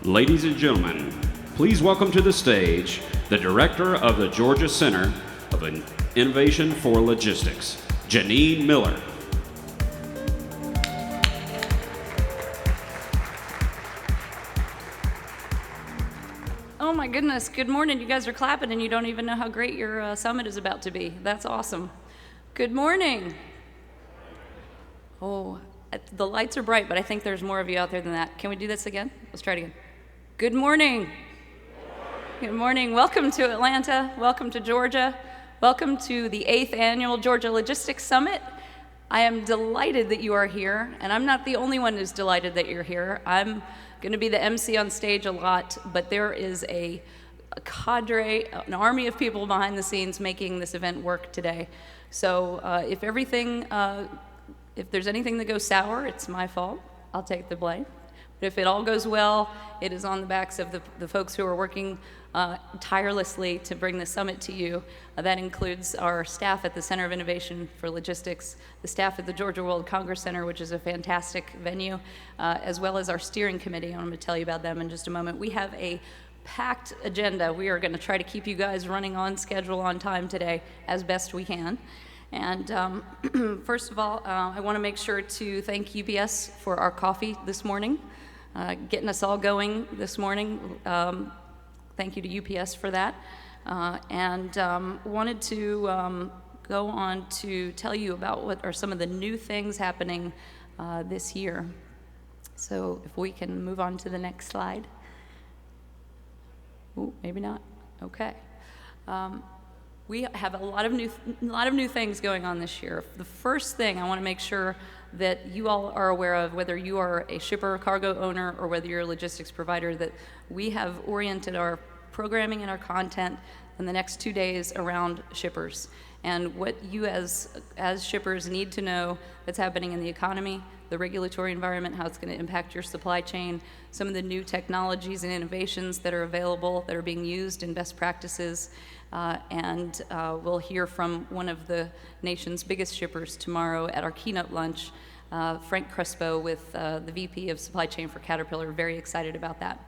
Ladies and gentlemen, please welcome to the stage the director of the Georgia Center of Innovation for Logistics, Janine Miller. Oh my goodness, good morning. You guys are clapping and you don't even know how great your summit is about to be. That's awesome. Good morning. Oh, the lights are bright, but I think there's more of you out there than that. Can we do this again? Let's try it again. Good morning. Good morning. Welcome to Atlanta. Welcome to Georgia. Welcome to the 8th Annual Georgia Logistics Summit. I am delighted that you are here, and I'm not the only one who's delighted that you're here. I'm going to be the MC on stage a lot, but there is a cadre, an army of people behind the scenes making this event work today. So if there's anything that goes sour, it's my fault. I'll take the blame. But if it all goes well, it is on the backs of the folks who are working tirelessly to bring the summit to you. That includes our staff at the Center of Innovation for Logistics, the staff at the Georgia World Congress Center, which is a fantastic venue, as well as our steering committee. I'm going to tell you about them in just a moment. We have a packed agenda. We are going to try to keep you guys running on schedule, on time today as best we can. And first of all, I want to make sure to thank UPS for our coffee this morning, getting us all going this morning. Thank you to UPS for that. And wanted to go on to tell you about what are some of the new things happening this year. So if we can move on to the next slide. Ooh, maybe not. Okay. We have a lot of new things going on this year. The first thing I want to make sure that you all are aware of, whether you are a shipper, cargo owner, or whether you're a logistics provider, that we have oriented our programming and our content in the next 2 days around shippers and what you as shippers need to know that's happening in the economy, the regulatory environment, how it's going to impact your supply chain, some of the new technologies and innovations that are available, that are being used in best practices, and we'll hear from one of the nation's biggest shippers tomorrow at our keynote lunch, Frank Crespo with the VP of Supply Chain for Caterpillar. Very excited about that.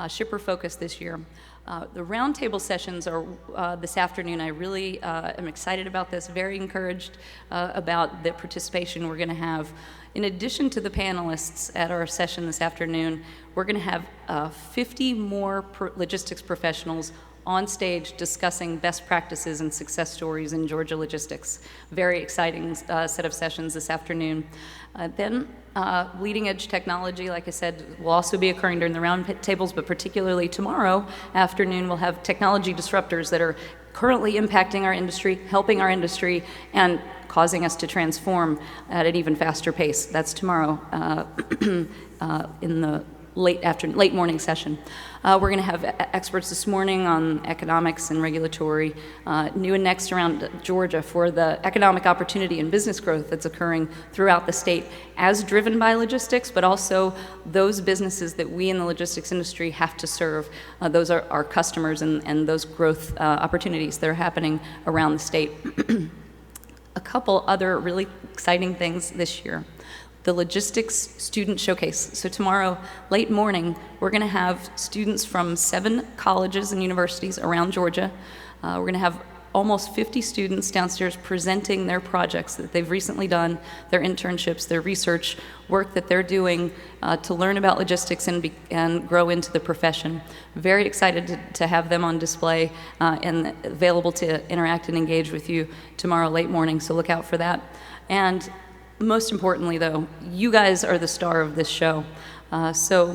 Shipper focus this year. The roundtable sessions are this afternoon. I really am excited about this, very encouraged about the participation we're going to have. In addition to the panelists at our session this afternoon, we're going to have 50 more logistics professionals on stage discussing best practices and success stories in Georgia logistics. Very exciting set of sessions this afternoon. Then leading edge technology, like I said, will also be occurring during the round tables, but particularly tomorrow afternoon we'll have technology disruptors that are currently impacting our industry, helping our industry, and causing us to transform at an even faster pace. That's tomorrow in the late morning session. We're going to have experts this morning on economics and regulatory, new and next around Georgia for the economic opportunity and business growth that's occurring throughout the state as driven by logistics, but also those businesses that we in the logistics industry have to serve. Those are our customers and those growth opportunities that are happening around the state. A couple other really exciting things this year. The Logistics Student Showcase. So tomorrow, late morning, we're going to have students from 7 colleges and universities around Georgia. We're going to have almost 50 students downstairs presenting their projects that they've recently done, their internships, their research work that they're doing to learn about logistics and grow into the profession. Very excited to have them on display and available to interact and engage with you tomorrow late morning, so look out for that. And most importantly, though, you guys are the star of this show. So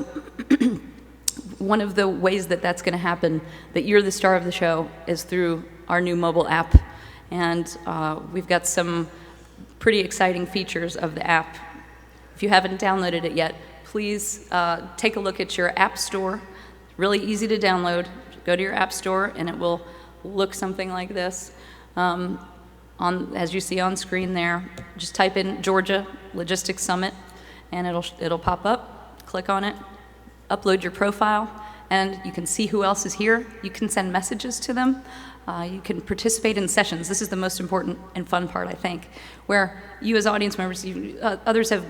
one of the ways that that's going to happen, that you're the star of the show, is through our new mobile app. And we've got some pretty exciting features of the app. If you haven't downloaded it yet, please take a look at your app store. Really easy to download. Go to your app store, and it will look something like this. As you see on screen there, just type in Georgia Logistics Summit, and it'll pop up. Click on it, upload your profile, and you can see who else is here. You can send messages to them. You can participate in sessions. This is the most important and fun part, I think, where you as audience members, others have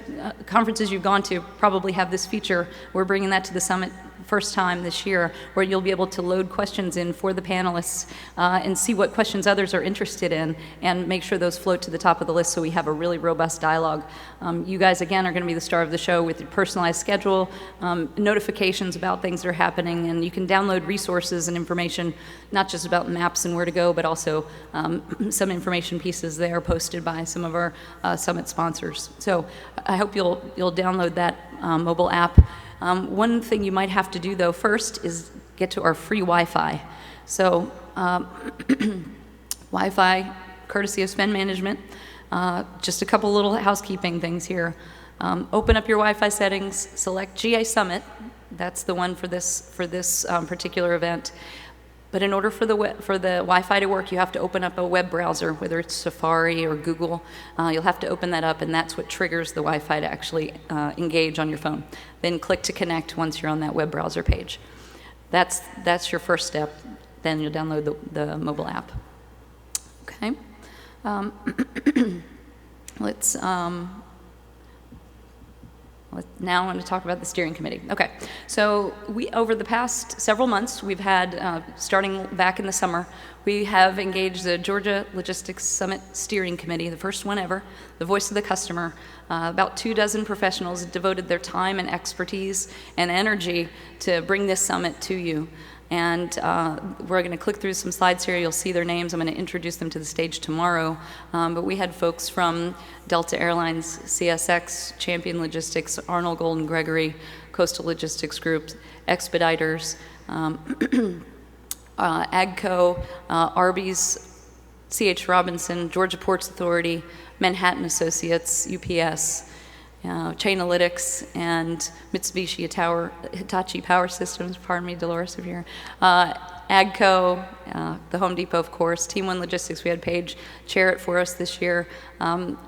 conferences you've gone to probably have this feature. We're bringing that to the summit first time this year, where you'll be able to load questions in for the panelists and see what questions others are interested in and make sure those float to the top of the list so we have a really robust dialogue. You guys, again, are going to be the star of the show with your personalized schedule, notifications about things that are happening, and you can download resources and information, not just about maps and where to go, but also some information pieces there posted by some of our summit sponsors. So I hope you'll download that mobile app. One thing you might have to do, though, first is get to our free Wi-Fi. So Wi-Fi, courtesy of Spend Management. Just a couple little housekeeping things here. Open up your Wi-Fi settings, select GA Summit. That's the one for this particular event. But in order for the Wi-Fi to work, you have to open up a web browser, whether it's Safari or Google. You'll have to open that up, and that's what triggers the Wi-Fi to actually engage on your phone. Then click to connect once you're on that web browser page. That's your first step. Then you'll download the mobile app. Okay. Now I want to talk about the steering committee. Okay, so over the past several months, we've had, starting back in the summer, we have engaged the Georgia Logistics Summit Steering Committee, the first one ever, the voice of the customer. About 24 professionals devoted their time and expertise and energy to bring this summit to you. And we're going to click through some slides here. You'll see their names. I'm going to introduce them to the stage tomorrow. But we had folks from Delta Airlines, CSX, Champion Logistics, Arnold Golden Gregory, Coastal Logistics Group, Expeditors, AGCO, Arby's, C.H. Robinson, Georgia Ports Authority, Manhattan Associates, UPS, Chainalytics, and Mitsubishi Hitachi Power Systems, pardon me, Dolores, if you're here, AGCO, the Home Depot, of course, Team One Logistics. We had Paige chair it for us this year.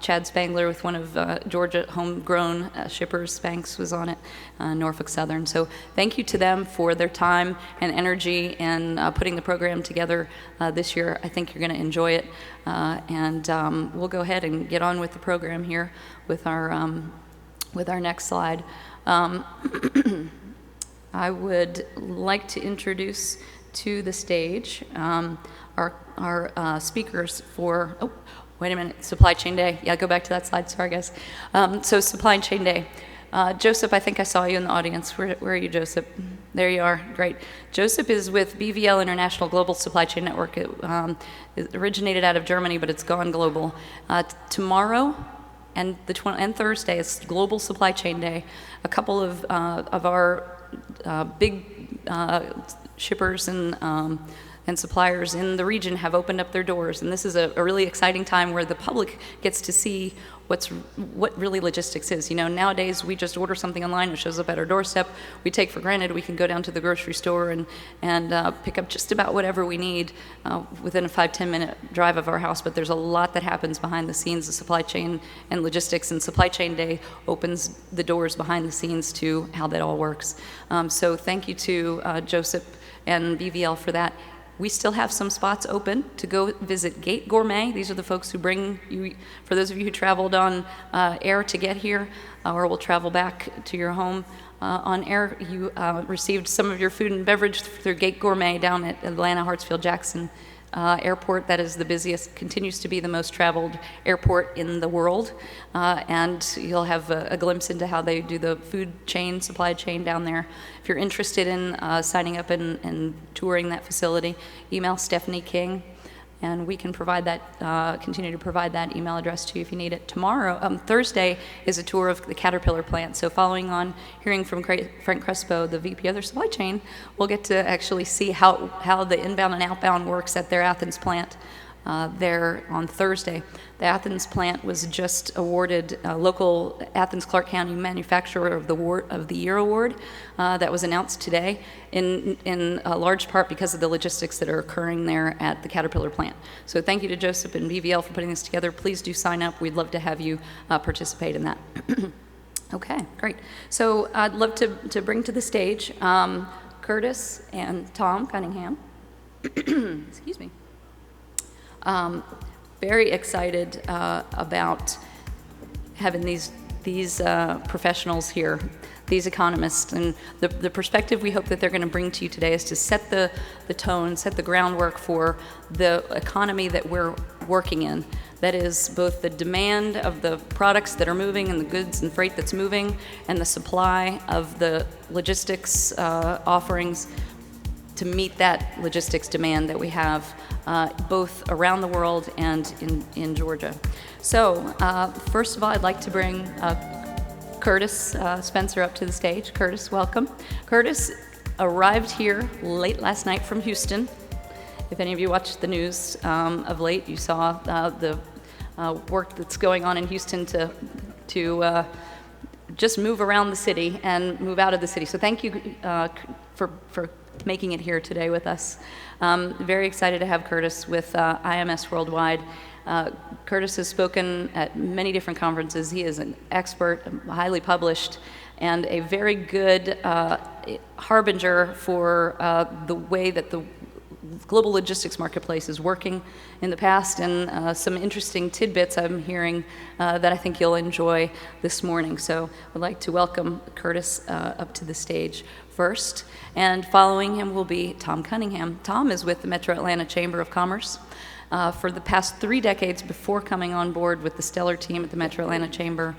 Chad Spangler with one of Georgia homegrown shippers, Spanx was on it, Norfolk Southern. So thank you to them for their time and energy in putting the program together this year. I think you're going to enjoy it. And we'll go ahead and get on with the program here with our next slide. I would like to introduce to the stage our speakers for, oh, wait a minute, Supply Chain Day. Yeah, go back to that slide, sorry guys. So Supply Chain Day. Joseph, I think I saw you in the audience. Where are you, Joseph? There you are, great. Joseph is with BVL International Global Supply Chain Network. It originated out of Germany, but it's gone global. Tomorrow and Thursday is Global Supply Chain Day. A couple of our big shippers and suppliers in the region have opened up their doors, and this is a really exciting time where the public gets to see what really logistics is. You know, nowadays we just order something online, it shows up at our doorstep. We take for granted we can go down to the grocery store and pick up just about whatever we need within a 5-10 minute drive of our house, but there's a lot that happens behind the scenes of supply chain and logistics, and Supply Chain Day opens the doors behind the scenes to how that all works. So thank you to Joseph and BVL for that. We still have some spots open to go visit Gate Gourmet. These are the folks who bring you, for those of you who traveled on air to get here, or will travel back to your home on air, you received some of your food and beverage through Gate Gourmet down at Atlanta Hartsfield Jackson Airport. That is the busiest, continues to be the most traveled airport in the world. And you'll have a glimpse into how they do the food chain, supply chain down there. If you're interested in signing up and touring that facility, email Stephanie King, and we can provide that, continue to provide that email address to you if you need it. Thursday is a tour of the Caterpillar plant. So following on hearing from Frank Crespo, the VP of their supply chain, we'll get to actually see how the inbound and outbound works at their Athens plant there on Thursday. The Athens plant was just awarded a local Athens Clark County Manufacturer of the Year award that was announced today in large part because of the logistics that are occurring there at the Caterpillar plant. So thank you to Joseph and BVL for putting this together. Please do sign up. We'd love to have you participate in that. Okay, great. So I'd love to bring to the stage Curtis and Tom Cunningham. Excuse me. Very excited about having these professionals here. these economists. And the perspective we hope that they're going to bring to you today is to set the tone, set the groundwork for the economy that we're working in. That is both the demand of the products that are moving and the goods and freight that's moving, and the supply of the logistics offerings to meet that logistics demand that we have both around the world and in Georgia. So first of all, I'd like to bring Curtis Spencer up to the stage. Curtis, welcome. Curtis arrived here late last night from Houston. If any of you watched the news of late, you saw the work that's going on in Houston to just move around the city and move out of the city. So thank you for making it here today with us. Very excited to have Curtis with IMS Worldwide. Curtis has spoken at many different conferences. He is an expert, highly published, and a very good harbinger for the way that the global logistics marketplace is working in the past, and some interesting tidbits I'm hearing that I think you'll enjoy this morning. So I'd like to welcome Curtis up to the stage first, and following him will be Tom Cunningham. Tom is with the Metro Atlanta Chamber of Commerce. For the past 3 decades before coming on board with the stellar team at the Metro Atlanta Chamber,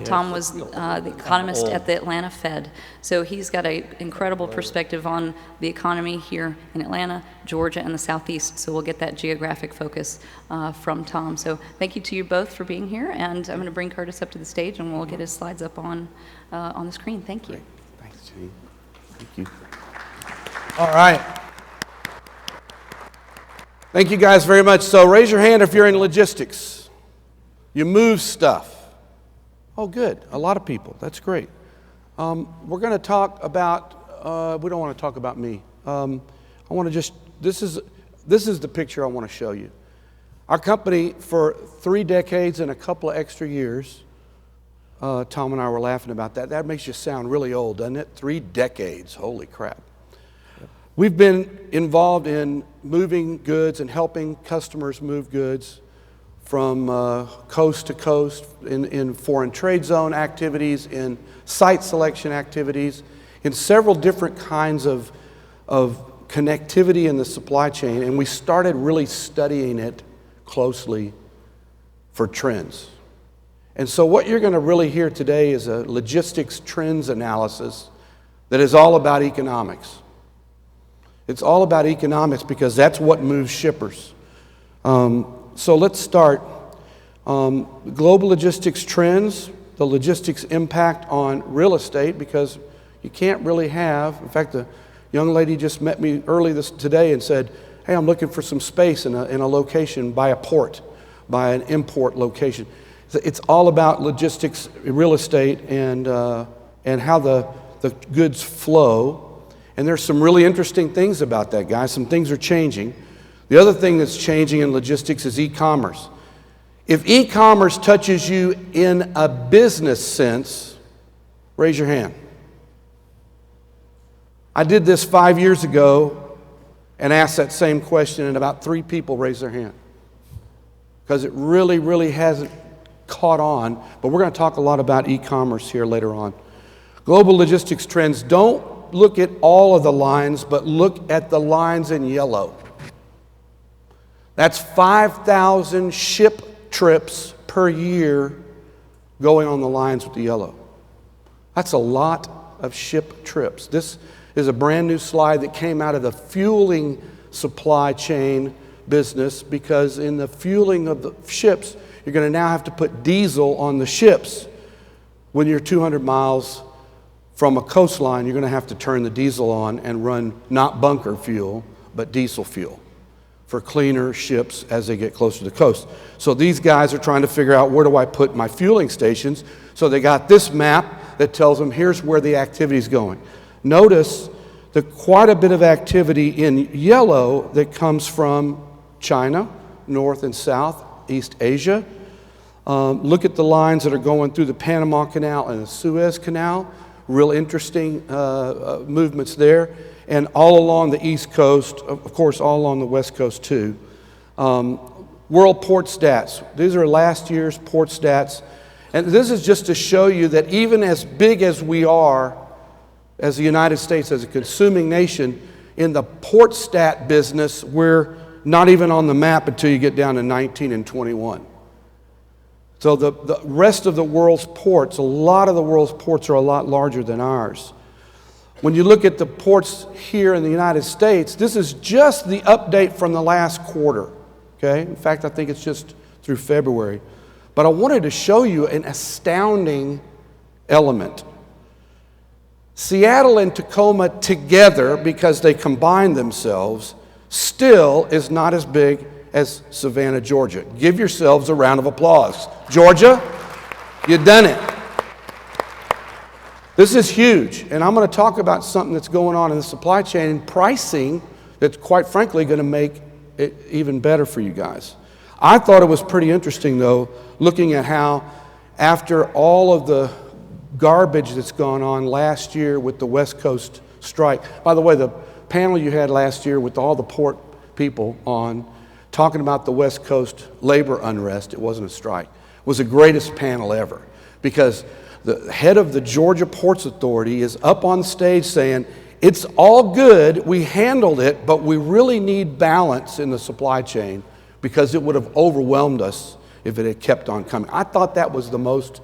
Tom was the economist at the Atlanta Fed. So he's got an incredible perspective on the economy here in Atlanta, Georgia, and the Southeast. So we'll get that geographic focus from Tom. So thank you to you both for being here. And I'm going to bring Curtis up to the stage, and we'll get his slides up on the screen. Thank you. Great. Thanks, Jenny. Thank you. All right. Thank you guys very much. So raise your hand if you're in logistics. You move stuff. Oh, good. A lot of people. That's great. We're going to talk about, we don't want to talk about me. I want to just, this is the picture I want to show you. Our company, for 3 decades and a couple of extra years, Tom and I were laughing about that. That makes you sound really old, doesn't it? 3 decades. Holy crap. We've been involved in moving goods and helping customers move goods from coast to coast in foreign trade zone activities, in site selection activities, in several different kinds of connectivity in the supply chain, and we started really studying it closely for trends. And so what you're going to really hear today is a logistics trends analysis that is all about economics. It's all about economics because that's what moves shippers. So let's start. Global logistics trends, the logistics impact on real estate, because you can't really have, in fact, the young lady just met me early today and said, hey, I'm looking for some space in a location by a port, by an import location. It's all about logistics, real estate, and how the goods flow. And there's some really interesting things about that, guys. Some things are changing. The other thing that's changing in logistics is e-commerce. If e-commerce touches you in a business sense, raise your hand. I did this 5 years ago and asked that same question, and about 3 people raised their hand. Because it really, really hasn't caught on. But we're going to talk a lot about e-commerce here later on. Global logistics trends. Don't look at all of the lines, but look at the lines in yellow. That's 5,000 ship trips per year going on the lines with the yellow. That's a lot of ship trips. This is a brand new slide that came out of the fueling supply chain business, because in the fueling of the ships, you're going to now have to put diesel on the ships. When you're 200 miles from a coastline, you're going to have to turn the diesel on and run not bunker fuel, but diesel fuel for cleaner ships as they get closer to the coast. So these guys are trying to figure out, where do I put my fueling stations? So they got this map that tells them here's where the activity is going. Notice quite a bit of activity in yellow that comes from China, North and South, East Asia. Look at the lines that are going through the Panama Canal and the Suez Canal. Real interesting movements there. And all along the East Coast, of course, all along the West Coast too. World port stats. These are last year's port stats. And this is just to show you that even as big as we are, as the United States, as a consuming nation, in the port stat business, we're not even on the map until you get down to 19 and 21. So the rest of the world's ports, a lot of the world's ports are a lot larger than ours. When you look at the ports here in the United States, this is just the update from the last quarter, okay? In fact, I think it's just through February. But I wanted to show you an astounding element. Seattle and Tacoma together, because they combined themselves, still is not as big as Savannah, Georgia. Give yourselves a round of applause. Georgia, you've done it. This is huge, and I'm going to talk about something that's going on in the supply chain and pricing that's quite frankly going to make it even better for you guys. I thought it was pretty interesting, though, looking at how after all of the garbage that's gone on last year with the West Coast strike. By the way, the panel you had last year with all the port people on talking about the West Coast labor unrest, it wasn't a strike, was the greatest panel ever, because the head of the Georgia Ports Authority is up on stage saying, it's all good, we handled it, but we really need balance in the supply chain because it would have overwhelmed us if it had kept on coming. I thought that was the most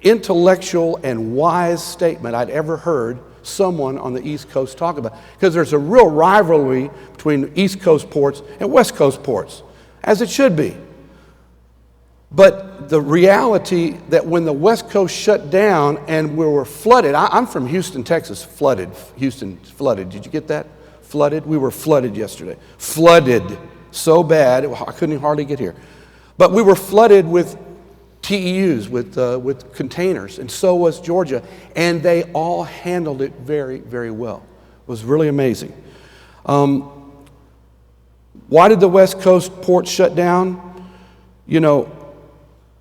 intellectual and wise statement I'd ever heard someone on the East Coast talk about, because there's a real rivalry between East Coast ports and West Coast ports, as it should be. But the reality that when the West Coast shut down and we were flooded, I'm from Houston, Texas, flooded. Houston flooded. Did you get that? Flooded? We were flooded yesterday. Flooded so bad, I couldn't hardly get here. But we were flooded with TEUs, with containers, and so was Georgia. And they all handled it very, very well. It was really amazing. Why did the West Coast ports shut down? You know,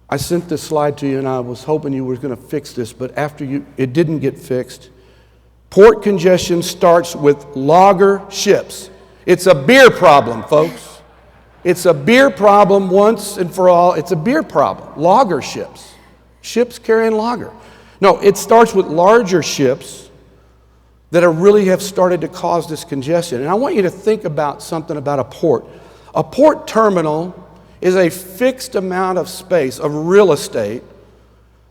I sent this slide to you, and I was hoping you were going to fix this, but it didn't get fixed. Port congestion starts with logger ships. It's a beer problem, folks. It's a beer problem once and for all. It's a beer problem. Logger ships. Ships carrying lager. No, it starts with larger ships that really have started to cause this congestion. And I want you to think about something about a port. A port terminal is a fixed amount of space, of real estate,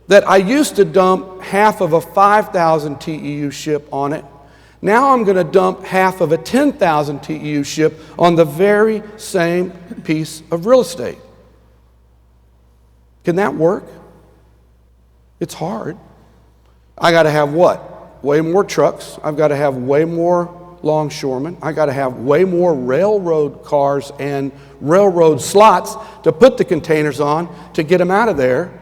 that I used to dump half of a 5,000 TEU ship on it. Now I'm going to dump half of a 10,000 TEU ship on the very same piece of real estate. Can that work? It's hard. I got to have what? Way more trucks. I've got to have way more longshoremen. I got to have way more railroad cars and railroad slots to put the containers on to get them out of there.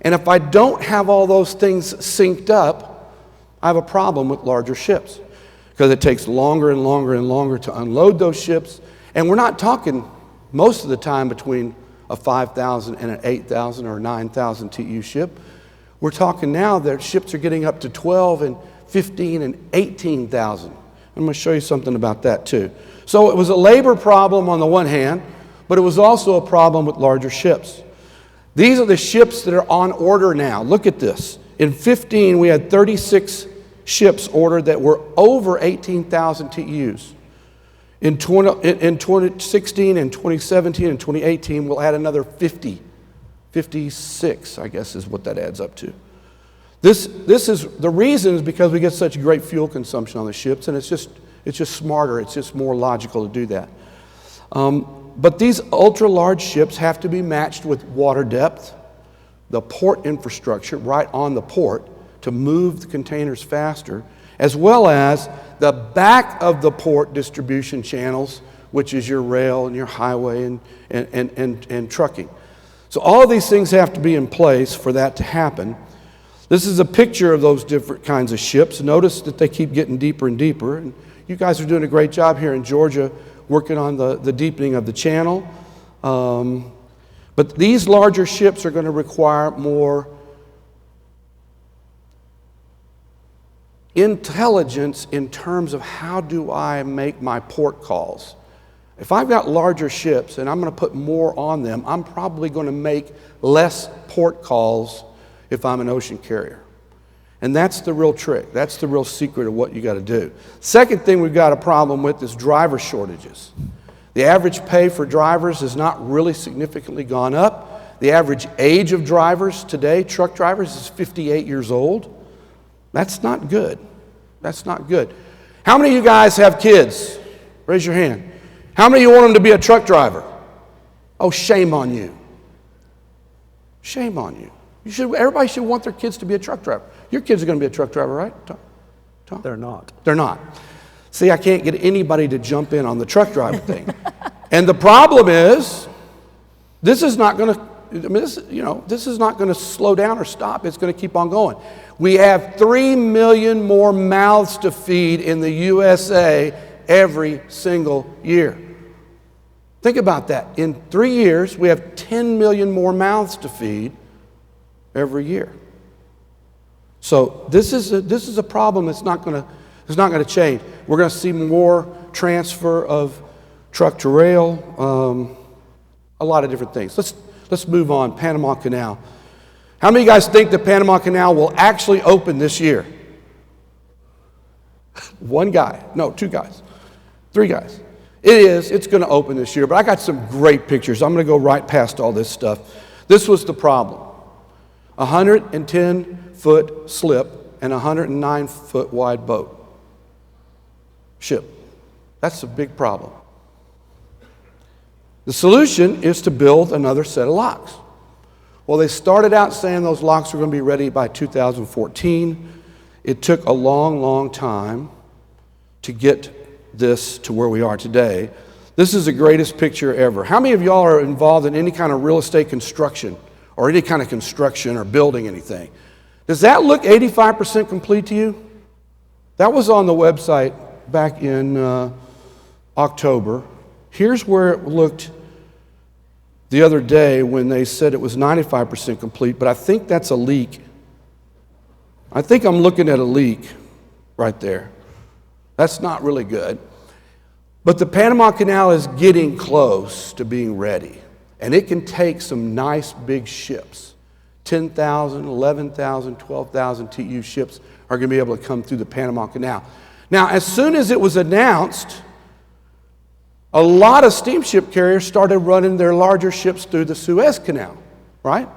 And if I don't have all those things synced up, I have a problem with larger ships, because it takes longer and longer and longer to unload those ships. And we're not talking most of the time between a 5,000 and an 8,000 or 9,000 TEU ship. We're talking now that ships are getting up to 12 and 15 and 18,000. I'm going to show you something about that too. So it was a labor problem on the one hand, but it was also a problem with larger ships. These are the ships that are on order now. Look at this. In 15, we had 36 ships ordered that were over 18,000 TEUs. In 2016 and 2017 and 2018, we'll add another 56, I guess is what that adds up to. This is the reason is because we get such great fuel consumption on the ships, and it's just smarter. It's just more logical to do that. But these ultra large ships have to be matched with water depth, the port infrastructure right on the port to move the containers faster, as well as the back of the port distribution channels, which is your rail and your highway and trucking. So all these things have to be in place for that to happen. This is a picture of those different kinds of ships. Notice that they keep getting deeper and deeper. And you guys are doing a great job here in Georgia working on the deepening of the channel. But these larger ships are going to require more intelligence in terms of how do I make my port calls. If I've got larger ships and I'm going to put more on them, I'm probably going to make less port calls if I'm an ocean carrier. And that's the real trick. That's the real secret of what you got to do. Second thing we've got a problem with is driver shortages. The average pay for drivers has not really significantly gone up. The average age of drivers today, truck drivers, is 58 years old. That's not good. That's not good. How many of you guys have kids? Raise your hand. How many of you want them to be a truck driver? Oh, shame on you. Shame on you. Everybody should want their kids to be a truck driver. Your kids are going to be a truck driver, right, Tom? They're not. They're not. See, I can't get anybody to jump in on the truck driver thing. And the problem is, this is not going to, this is not going to slow down or stop. It's going to keep on going. We have 3 million more mouths to feed in the USA every single year. Think about that. In 3 years, we have 10 million more mouths to feed every year. So this is a problem that's not going to change. We're going to see more transfer of truck to rail, a lot of different things. Let's move on. Panama Canal. How many of you guys think the Panama Canal will actually open this year? One guy. No, 2 guys. 3 guys. It's going to open this year, but I got some great pictures. I'm going to go right past all this stuff. This was the problem. 110-foot slip and 109-foot wide boat. Ship. That's a big problem. The solution is to build another set of locks. Well, they started out saying those locks were going to be ready by 2014. It took a long, long time to get this to where we are today. This is the greatest picture ever. How many of y'all are involved in any kind of real estate construction or any kind of construction or building anything? Does that look 85% complete to you? That was on the website back in October. Here's where it looked the other day when they said it was 95% complete, but I think that's a leak. I think I'm looking at a leak right there. That's not really good. But the Panama Canal is getting close to being ready, and it can take some nice big ships. 10,000, 11,000, 12,000 TEU ships are going to be able to come through the Panama Canal. Now, as soon as it was announced, a lot of steamship carriers started running their larger ships through the Suez Canal, right?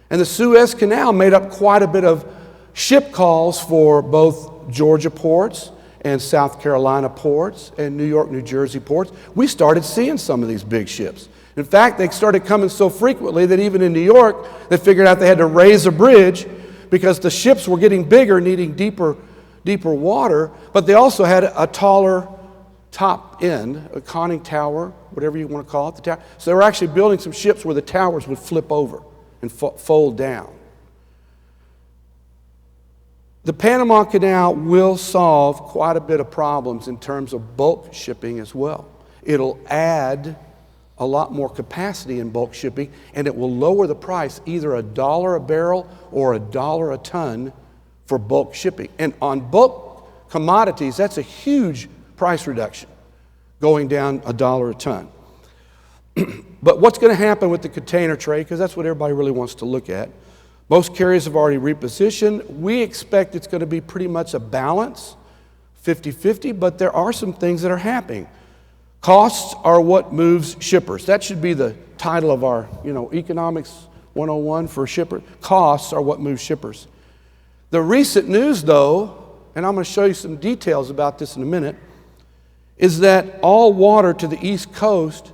And the Suez Canal made up quite a bit of ship calls for both Georgia ports and South Carolina ports and New York, New Jersey ports. We started seeing some of these big ships. In fact, they started coming so frequently that even in New York, they figured out they had to raise a bridge because the ships were getting bigger, needing deeper water, but they also had a taller top end, a conning tower, whatever you want to call it, the tower. So they were actually building some ships where the towers would flip over and fold down. The Panama Canal will solve quite a bit of problems in terms of bulk shipping as well. It'll add a lot more capacity in bulk shipping, and it will lower the price either $1 a barrel or $1 a ton for bulk shipping. And on bulk commodities, that's a huge price reduction, going down $1 a ton. But what's going to happen with the container trade, because that's what everybody really wants to look at. Most carriers have already repositioned. We expect it's going to be pretty much a balance, 50-50, but there are some things that are happening. Costs are what moves shippers. That should be the title of our, Economics 101 for shippers. Costs are what moves shippers. The recent news, though, and I'm going to show you some details about this in a minute, is that all water to the East Coast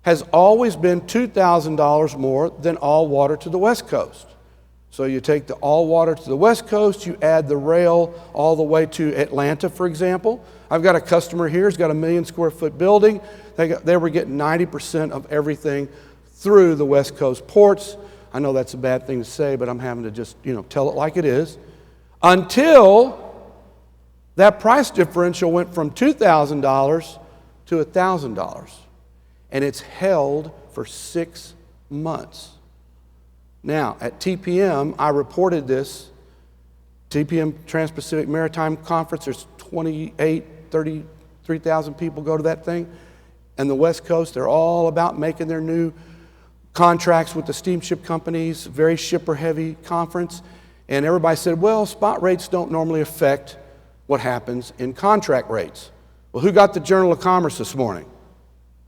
has always been $2,000 more than all water to the West Coast. So you take the all water to the West Coast, you add the rail all the way to Atlanta, for example. I've got a customer here who's got a 1 million square foot building. They were getting 90% of everything through the West Coast ports. I know that's a bad thing to say, but I'm having to just, tell it like it is. Until that price differential went from $2,000 to $1,000. And it's held for 6 months. Now, at TPM, I reported this. TPM, Trans-Pacific Maritime Conference, there's 28, 33,000 people go to that thing. and the West Coast, they're all about making their new contracts with the steamship companies, very shipper-heavy conference. And everybody said, well, spot rates don't normally affect what happens in contract rates. Well, who got the Journal of Commerce this morning?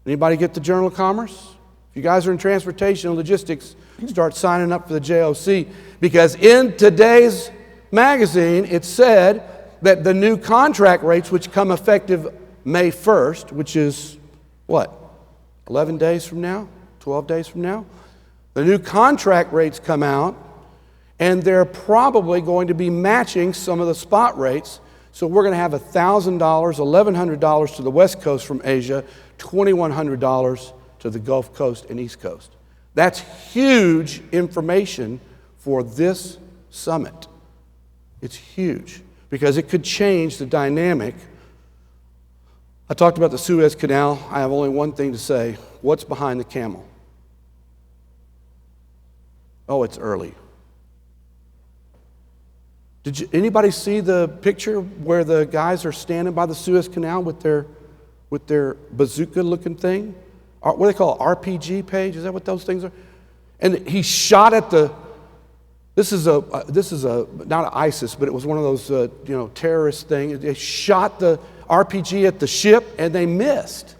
Anybody get the Journal of Commerce? If you guys are in transportation and logistics, start signing up for the JOC, because in today's magazine, it said that the new contract rates, which come effective May 1st, which is what, 11 days from now, 12 days from now, the new contract rates come out, and they're probably going to be matching some of the spot rates. So we're going to have $1,000, $1,100 to the West Coast from Asia, $2,100 to the Gulf Coast and East Coast. That's huge information for this summit. It's huge because it could change the dynamic. I talked about the Suez Canal. I have only one thing to say. What's behind the camel? Oh, it's early. Did anybody see the picture where the guys are standing by the Suez Canal with their bazooka-looking thing? What do they call it? RPG page? Is that what those things are? And he shot at the. This is not an ISIS, but it was one of those terrorist things. They shot the RPG at the ship, and they missed.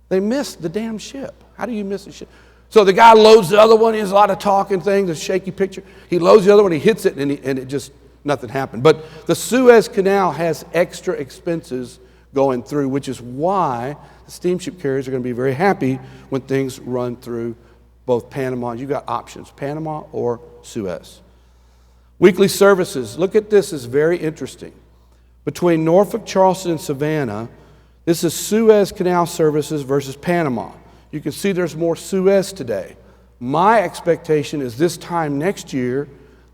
They missed the damn ship. How do you miss a ship? So the guy loads the other one. He has a lot of talking things, a shaky picture. He loads the other one, he hits it, and it just, nothing happened. But the Suez Canal has extra expenses going through, which is why the steamship carriers are going to be very happy when things run through both Panama. You've got options, Panama or Suez. Weekly services. Look at this, it's very interesting. Between Norfolk, Charleston, and Savannah, this is Suez Canal services versus Panama. You can see there's more Suez today. My expectation is this time next year,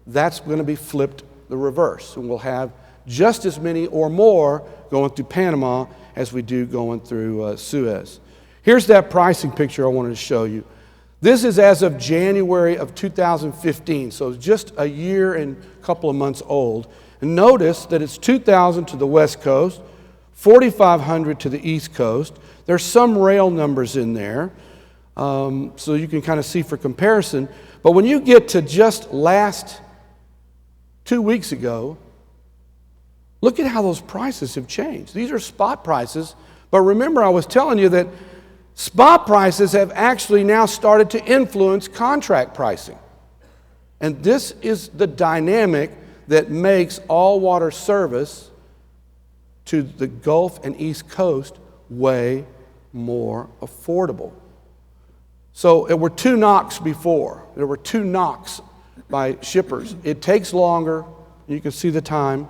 that's going to be flipped the reverse. And we'll have just as many or more going through Panama as we do going through Suez. Here's that pricing picture I wanted to show you. This is as of January of 2015, so just a year and a couple of months old. And notice that it's $2,000 to the West Coast, $4,500 to the East Coast. There's some rail numbers in there, so you can kind of see for comparison. But when you get to just last 2 weeks ago, look at how those prices have changed. These are spot prices, but remember I was telling you that spot prices have actually now started to influence contract pricing. And this is the dynamic that makes all-water service to the Gulf and East Coast way more affordable. So there were 2 knocks before. There were 2 knocks by shippers. It takes longer, you can see the time,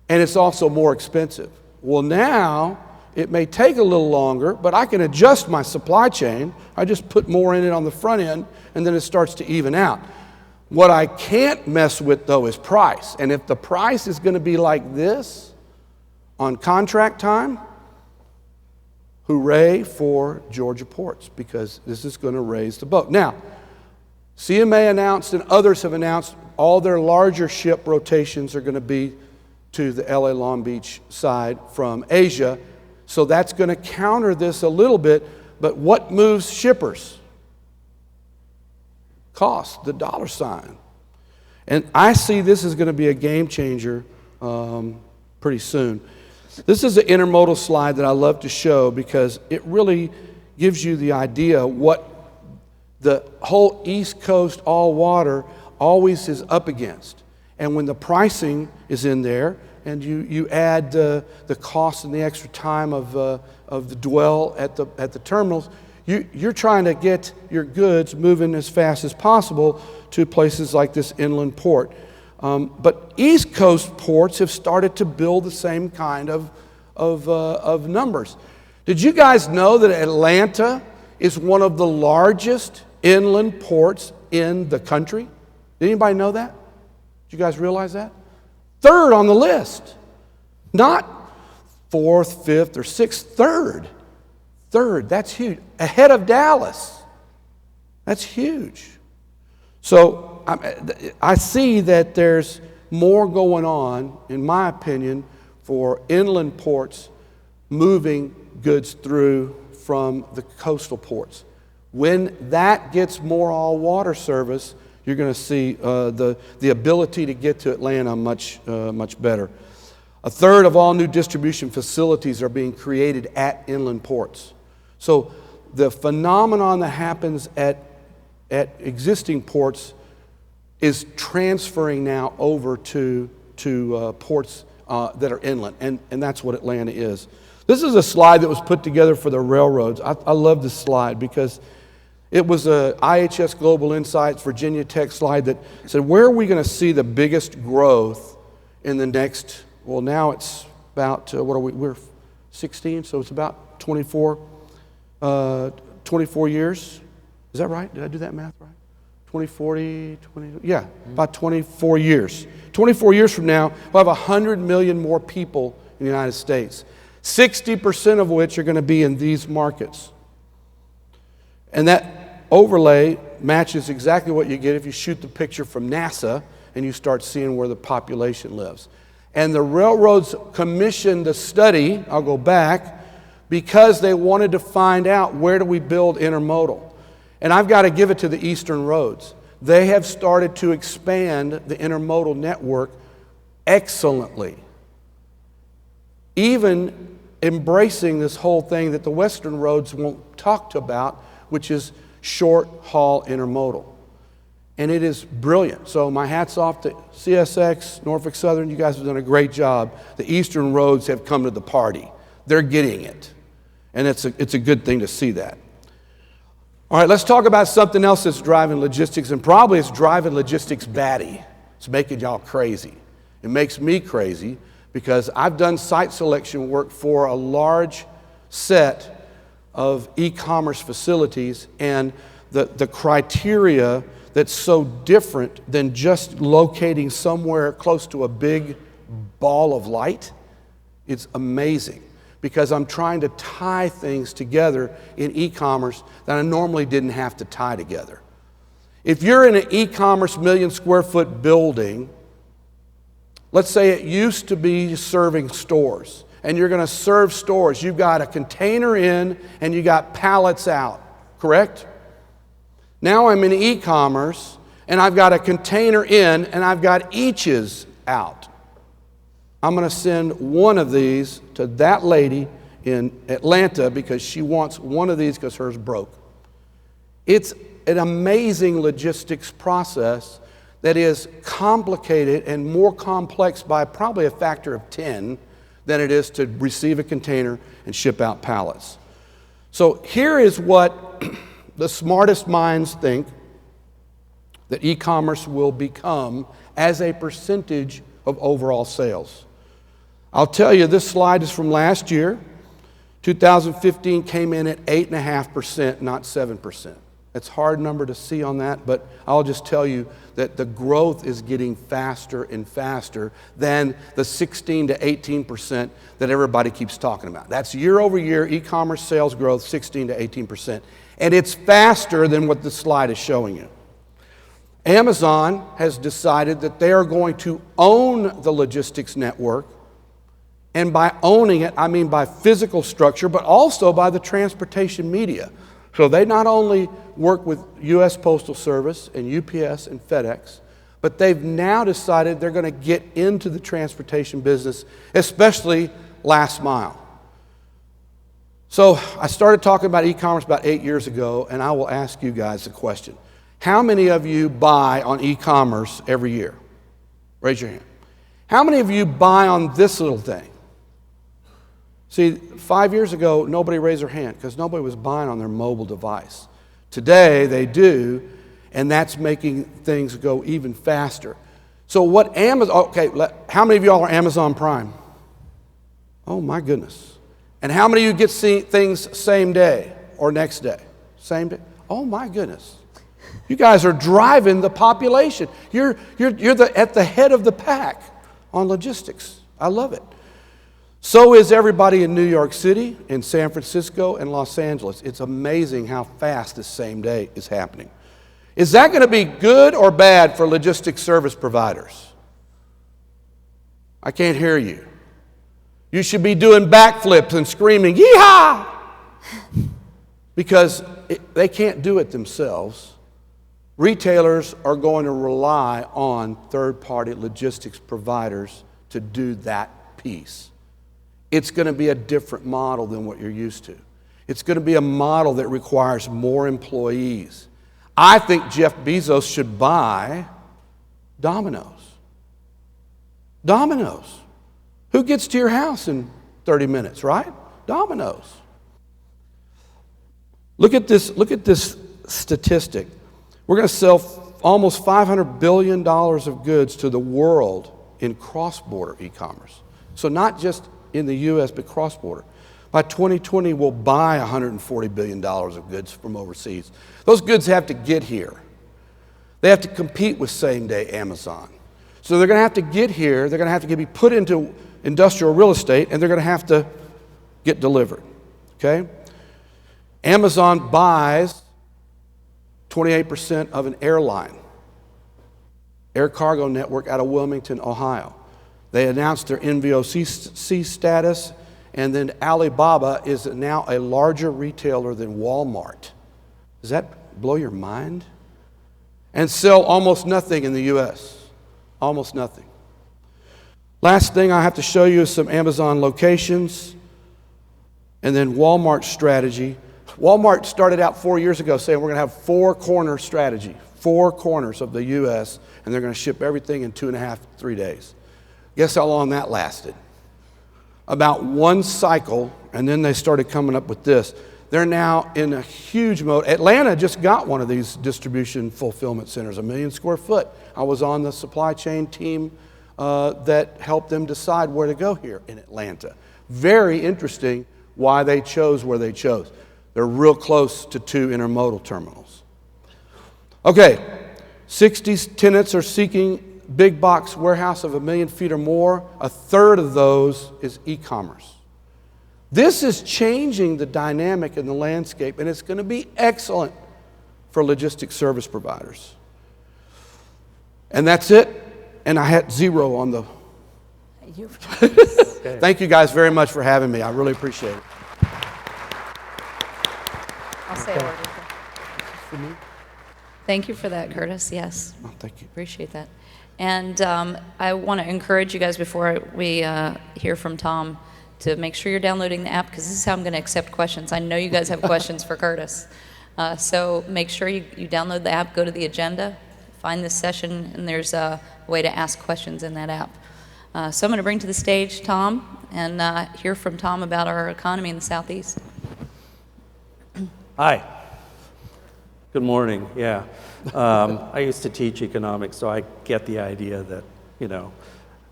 and it's also more expensive. Well, now it may take a little longer, but I can adjust my supply chain. I just put more in it on the front end, and then it starts to even out. What I can't mess with, though, is price. And if the price is going to be like this on contract time, hooray for Georgia ports, because this is going to raise the boat. Now, CMA announced and others have announced all their larger ship rotations are going to be to the LA Long Beach side from Asia. So that's going to counter this a little bit. But what moves shippers? Cost, the dollar sign. And I see this is going to be a game changer pretty soon. This is an intermodal slide that I love to show because it really gives you the idea what the whole East Coast all water always is up against. And when the pricing is in there and you add the cost and the extra time of the dwell at the terminals, you're trying to get your goods moving as fast as possible to places like this inland port. But East Coast ports have started to build the same kind of numbers. Did you guys know that Atlanta is one of the largest inland ports in the country? Did anybody know that? Did you guys realize that? 3rd on the list. Not 4th, 5th, or 6th, 3rd. 3rd, that's huge. Ahead of Dallas. That's huge. So I see that there's more going on, in my opinion, for inland ports moving goods through from the coastal ports. When that gets more all-water service, you're going to see the ability to get to Atlanta much better. A third of all new distribution facilities are being created at inland ports. So the phenomenon that happens at existing ports is transferring now over to ports that are inland, and that's what Atlanta is. This is a slide that was put together for the railroads. I love this slide because it was a IHS Global Insights Virginia Tech slide that said, where are we going to see the biggest growth in the next, well, now it's about, we're 16, so it's about 24 years. Is that right? Did I do that math right? 2040, about 24 years. 24 years from now, we'll have 100 million more people in the United States, 60% of which are going to be in these markets. And that overlay matches exactly what you get if you shoot the picture from NASA and you start seeing where the population lives. And the railroads commissioned the study, I'll go back, because they wanted to find out where do we build intermodal. And I've got to give it to the Eastern Roads. They have started to expand the intermodal network excellently, even embracing this whole thing that the Western Roads won't talk about, which is short-haul intermodal. And it is brilliant. So my hat's off to CSX, Norfolk Southern. You guys have done a great job. The Eastern Roads have come to the party. They're getting it. And it's a good thing to see that. All right, let's talk about something else that's driving logistics, and probably it's driving logistics batty. It's making y'all crazy. It makes me crazy because I've done site selection work for a large set of e-commerce facilities, and the criteria that's so different than just locating somewhere close to a big ball of light, it's amazing. Because I'm trying to tie things together in e-commerce that I normally didn't have to tie together. If you're in an e-commerce million-square-foot building, let's say it used to be serving stores, and you're going to serve stores. You've got a container in and you got pallets out, correct? Now I'm in e-commerce, and I've got a container in and I've got eaches out. I'm going to send one of these to that lady in Atlanta because she wants one of these because hers broke. It's an amazing logistics process that is complicated and more complex by probably a factor of 10 than it is to receive a container and ship out pallets. So here is what the smartest minds think that e-commerce will become as a percentage of overall sales. I'll tell you, this slide is from last year. 2015 came in at 8.5%, not 7%. It's a hard number to see on that, but I'll just tell you that the growth is getting faster and faster than the 16 to 18% that everybody keeps talking about. That's year over year e-commerce sales growth, 16 to 18%. And it's faster than what the slide is showing you. Amazon has decided that they are going to own the logistics network. And by owning it, I mean by physical structure, but also by the transportation media. So they not only work with U.S. Postal Service and UPS and FedEx, but they've now decided they're going to get into the transportation business, especially last mile. So I started talking about e-commerce about 8 years ago, and I will ask you guys a question. How many of you buy on e-commerce every year? Raise your hand. How many of you buy on this little thing? See, 5 years ago, nobody raised their hand because nobody was buying on their mobile device. Today, they do, and that's making things go even faster. So what Amazon, okay, how many of y'all are Amazon Prime? Oh my goodness. And how many of you get things same day or next day? Same day? Oh my goodness. You guys are driving the population. You're at the head of the pack on logistics. I love it. So is everybody in New York City, in San Francisco, and Los Angeles. It's amazing how fast this same day is happening. Is that going to be good or bad for logistics service providers? I can't hear you. You should be doing backflips and screaming, "Yee-haw!" Because they can't do it themselves. Retailers are going to rely on third-party logistics providers to do that piece. It's going to be a different model than what you're used to. It's going to be a model that requires more employees. I think Jeff Bezos should buy Domino's. Domino's. Who gets to your house in 30 minutes, right? Domino's. Look at this statistic. We're going to sell almost $500 billion of goods to the world in cross-border e-commerce. So not just in the U.S., but cross-border. By 2020, we'll buy $140 billion of goods from overseas. Those goods have to get here. They have to compete with same-day Amazon. So they're going to have to get here, they're going to have to be put into industrial real estate, and they're going to have to get delivered, okay? Amazon buys 28% of an airline, air cargo network out of Wilmington, Ohio. They announced their NVOCC status, and then Alibaba is now a larger retailer than Walmart. Does that blow your mind? And sell almost nothing in the U.S. Almost nothing. Last thing I have to show you is some Amazon locations, and then Walmart's strategy. Walmart started out 4 years ago saying we're going to have 4-corner strategy, 4 corners of the U.S., and they're going to ship everything in 2.5, 3 days. Guess how long that lasted? About 1 cycle, and then they started coming up with this. They're now in a huge mode. Atlanta just got one of these distribution fulfillment centers, 1 million square foot. I was on the supply chain team that helped them decide where to go here in Atlanta. Very interesting why they chose where they chose. They're real close to 2 intermodal terminals. Okay, 60 tenants are seeking big box warehouse of 1 million feet or more. 1/3 of those is e-commerce. This is changing the dynamic in the landscape, and it's going to be excellent for logistics service providers. And that's it. And I had 0 on the... Thank you guys very much for having me. I really appreciate it. I'll say a word. For me? Thank you for that, Curtis. Yes. Oh, thank you. Appreciate that. And I want to encourage you guys before we hear from Tom to make sure you're downloading the app, because this is how I'm going to accept questions. I know you guys have questions for Curtis. So make sure you download the app, go to the agenda, find this session, and there's a way to ask questions in that app. So I'm going to bring to the stage Tom and hear from Tom about our economy in the Southeast. Hi. Good morning. Yeah. I used to teach economics, so I get the idea that,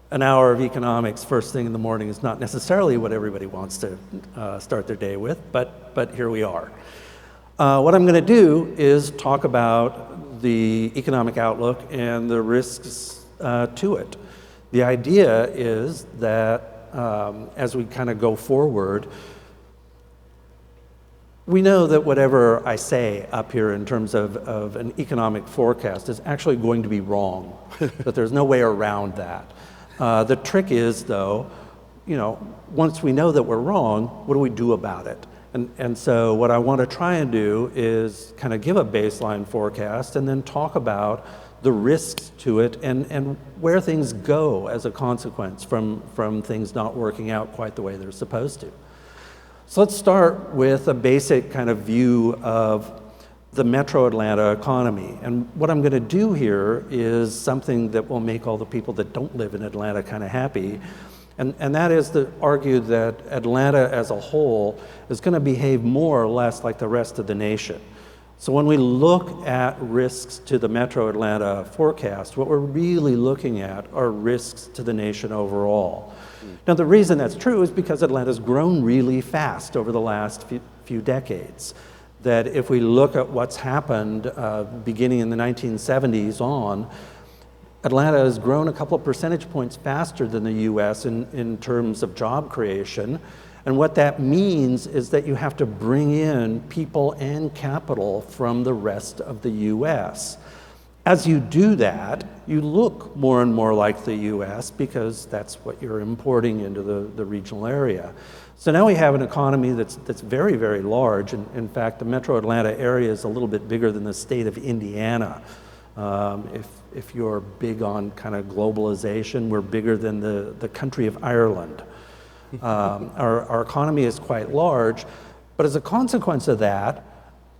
an hour of economics first thing in the morning is not necessarily what everybody wants to start their day with, but here we are. What I'm going to do is talk about the economic outlook and the risks to it. The idea is that as we kind of go forward, we know that whatever I say up here in terms of an economic forecast is actually going to be wrong, that there's no way around that. The trick is, though, once we know that we're wrong, what do we do about it? And so what I want to try and do is kind of give a baseline forecast and then talk about the risks to it and where things go as a consequence from things not working out quite the way they're supposed to. So let's start with a basic kind of view of the metro Atlanta economy. And what I'm going to do here is something that will make all the people that don't live in Atlanta kind of happy. And that is to argue that Atlanta as a whole is going to behave more or less like the rest of the nation. So when we look at risks to the metro Atlanta forecast, what we're really looking at are risks to the nation overall. Now, the reason that's true is because Atlanta's grown really fast over the last few decades. That if we look at what's happened beginning in the 1970s on, Atlanta has grown a couple of percentage points faster than the US in terms of job creation. And what that means is that you have to bring in people and capital from the rest of the US. As you do that, you look more and more like the US because that's what you're importing into the regional area. So now we have an economy that's very, very large. And in fact, the metro Atlanta area is a little bit bigger than the state of Indiana. If you're big on kind of globalization, we're bigger than the country of Ireland. Our economy is quite large, but as a consequence of that,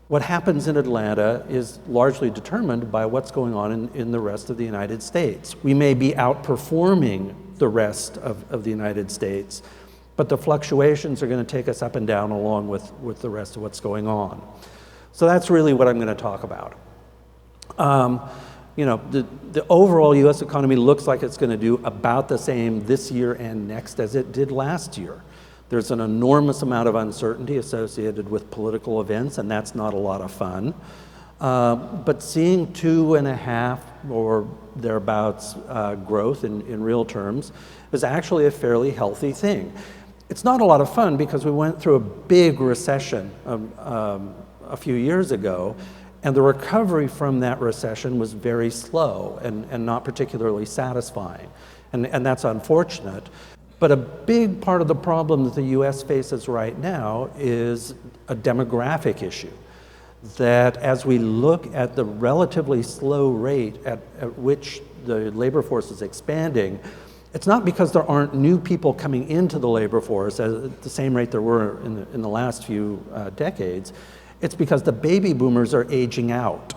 what happens in Atlanta is largely determined by what's going on in the rest of the United States. We may be outperforming the rest of the United States, but the fluctuations are going to take us up and down along with the rest of what's going on. So that's really what I'm going to talk about. The overall US economy looks like it's going to do about the same this year and next as it did last year. There's an enormous amount of uncertainty associated with political events, and that's not a lot of fun. But seeing 2.5 or thereabouts growth in real terms is actually a fairly healthy thing. It's not a lot of fun because we went through a big recession a few years ago, and the recovery from that recession was very slow and not particularly satisfying. And that's unfortunate. But a big part of the problem that the US faces right now is a demographic issue. That as we look at the relatively slow rate at which the labor force is expanding, it's not because there aren't new people coming into the labor force at the same rate there were in the last few decades. It's because the baby boomers are aging out.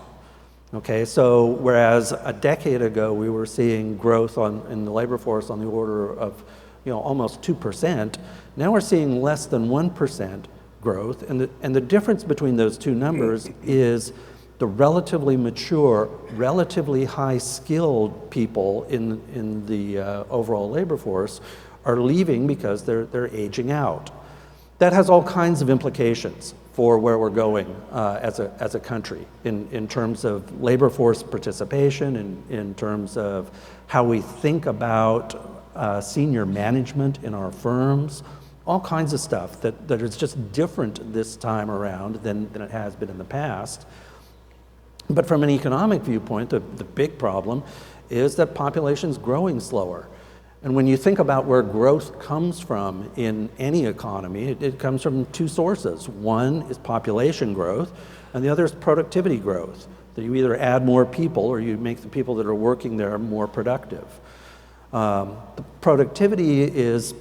Okay, so whereas a decade ago we were seeing growth in the labor force on the order of almost 2%, now we're seeing less than 1% growth, and the difference between those two numbers is the relatively mature, relatively high-skilled people in the overall labor force are leaving because they're aging out. That has all kinds of implications for where we're going as a country in terms of labor force participation, in terms of how we think about senior management in our firms, all kinds of stuff that is just different this time around than it has been in the past. But from an economic viewpoint, the big problem is that population's growing slower. And when you think about where growth comes from in any economy, it comes from two sources. One is population growth, and the other is productivity growth. That you either add more people or you make the people that are working there more productive. The productivity is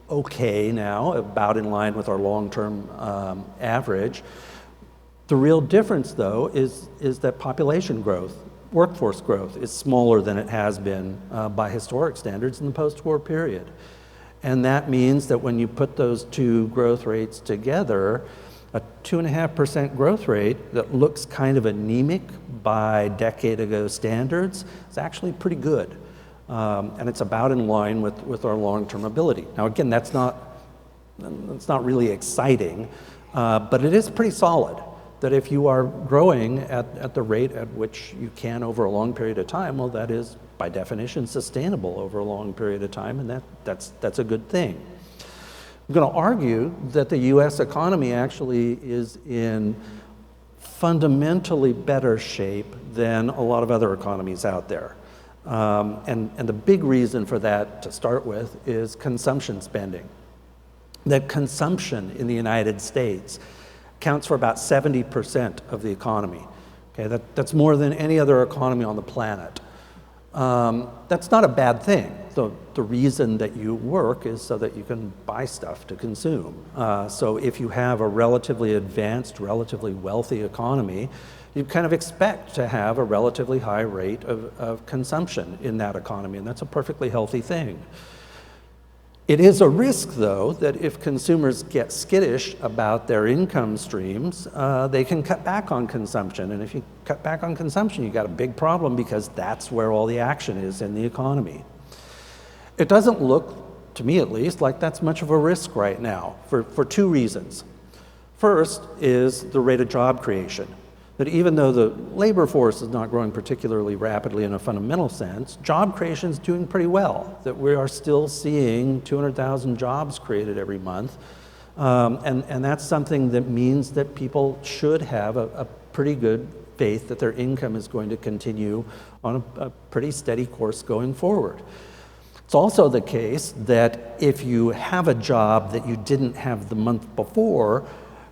okay now, about in line with our long-term average. The real difference, though, is that population growth, workforce growth, is smaller than it has been by historic standards in the post-war period. And that means that when you put those two growth rates together, a 2.5% growth rate that looks kind of anemic by decade-ago standards is actually pretty good. And it's about in line with our long-term ability. Now, again, that's not really exciting, but it is pretty solid. That if you are growing at the rate at which you can over a long period of time, well, that is by definition sustainable over a long period of time, and that's a good thing. I'm going to argue that the U.S. economy actually is in fundamentally better shape than a lot of other economies out there. And the big reason for that, to start with, is consumption spending. That consumption in the United States accounts for about 70% of the economy. Okay, that's more than any other economy on the planet. That's not a bad thing. The reason that you work is so that you can buy stuff to consume. So if you have a relatively advanced, relatively wealthy economy, you kind of expect to have a relatively high rate of consumption in that economy, and that's a perfectly healthy thing. It is a risk, though, that if consumers get skittish about their income streams, they can cut back on consumption. And if you cut back on consumption, you got a big problem because that's where all the action is in the economy. It doesn't look, to me at least, like that's much of a risk right now for two reasons. First is the rate of job creation. That even though the labor force is not growing particularly rapidly in a fundamental sense, job creation is doing pretty well. That we are still seeing 200,000 jobs created every month. And that's something that means that people should have a pretty good faith that their income is going to continue on a pretty steady course going forward. It's also the case that if you have a job that you didn't have the month before,